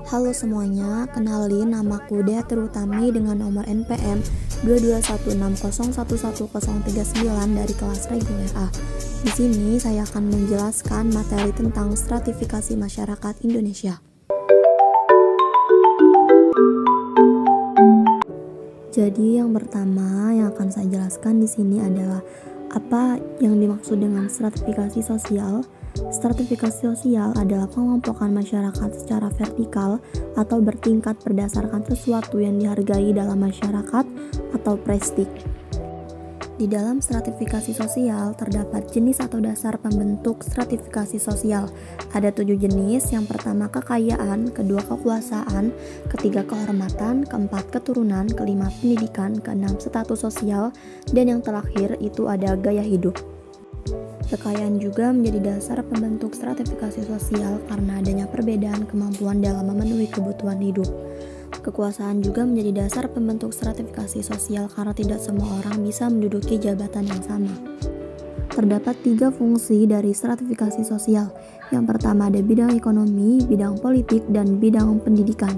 Halo semuanya, kenalin namaku Dea Terutami dengan nomor NPM 221601139 dari kelas reguler A. Di sini saya akan menjelaskan materi tentang stratifikasi masyarakat Indonesia. Jadi yang pertama yang akan saya jelaskan di sini adalah apa yang dimaksud dengan stratifikasi sosial. Stratifikasi sosial adalah pengelompokan masyarakat secara vertikal atau bertingkat berdasarkan sesuatu yang dihargai dalam masyarakat atau prestik. Di dalam stratifikasi sosial terdapat jenis atau dasar pembentuk stratifikasi sosial. Ada 7 jenis, yang pertama kekayaan, kedua kekuasaan, ketiga kehormatan, keempat keturunan, kelima pendidikan, keenam status sosial, dan yang terakhir itu ada gaya hidup. Kekayaan juga menjadi dasar pembentuk stratifikasi sosial karena adanya perbedaan kemampuan dalam memenuhi kebutuhan hidup. Kekuasaan juga menjadi dasar pembentuk stratifikasi sosial karena tidak semua orang bisa menduduki jabatan yang sama. Terdapat 3 fungsi dari stratifikasi sosial. Yang pertama ada bidang ekonomi, bidang politik, dan bidang pendidikan.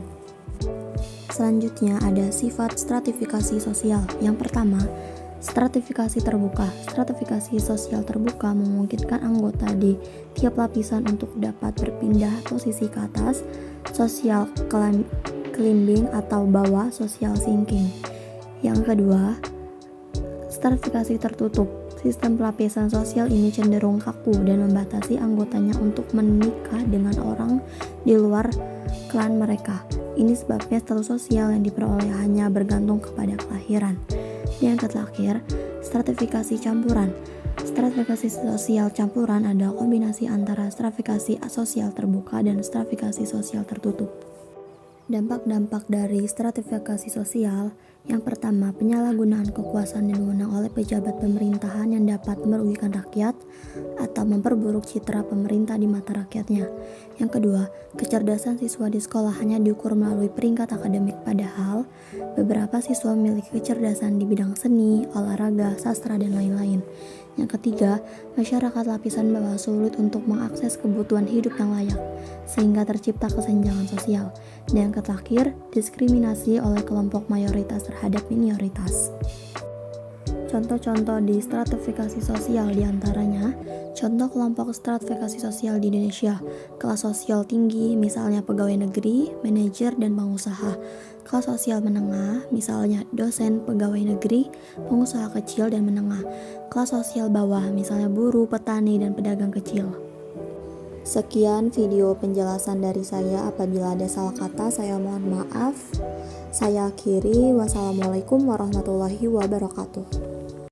Selanjutnya ada sifat stratifikasi sosial. Yang pertama, stratifikasi terbuka. Stratifikasi sosial terbuka memungkinkan anggota di tiap lapisan untuk dapat berpindah posisi ke atas, social climbing atau bawah, social sinking. Yang kedua, stratifikasi tertutup. Sistem pelapisan sosial ini cenderung kaku dan membatasi anggotanya untuk menikah dengan orang di luar klan mereka. Ini sebabnya status sosial yang diperoleh hanya bergantung kepada kelahiran. Dan yang terakhir, stratifikasi campuran. Stratifikasi sosial campuran adalah kombinasi antara stratifikasi sosial terbuka dan stratifikasi sosial tertutup. Dampak-dampak dari stratifikasi sosial. Yang pertama, penyalahgunaan kekuasaan yang diwenang oleh pejabat pemerintahan yang dapat merugikan rakyat atau memperburuk citra pemerintah di mata rakyatnya. Yang kedua, kecerdasan siswa di sekolah hanya diukur melalui peringkat akademik, padahal beberapa siswa memiliki kecerdasan di bidang seni, olahraga, sastra, dan lain-lain. Yang ketiga, masyarakat lapisan bawah sulit untuk mengakses kebutuhan hidup yang layak, sehingga tercipta kesenjangan sosial. Dan yang terakhir, diskriminasi oleh kelompok mayoritas terhadap minoritas. Contoh-contoh di stratifikasi sosial diantaranya, contoh kelompok stratifikasi sosial di Indonesia, kelas sosial tinggi, misalnya pegawai negeri, manajer, dan pengusaha. Kelas sosial menengah, misalnya dosen, pegawai negeri, pengusaha kecil dan menengah. Kelas sosial bawah, misalnya buruh, petani, dan pedagang kecil. Sekian video penjelasan dari saya. Apabila ada salah kata, saya mohon maaf. Saya akhiri. Wassalamualaikum warahmatullahi wabarakatuh.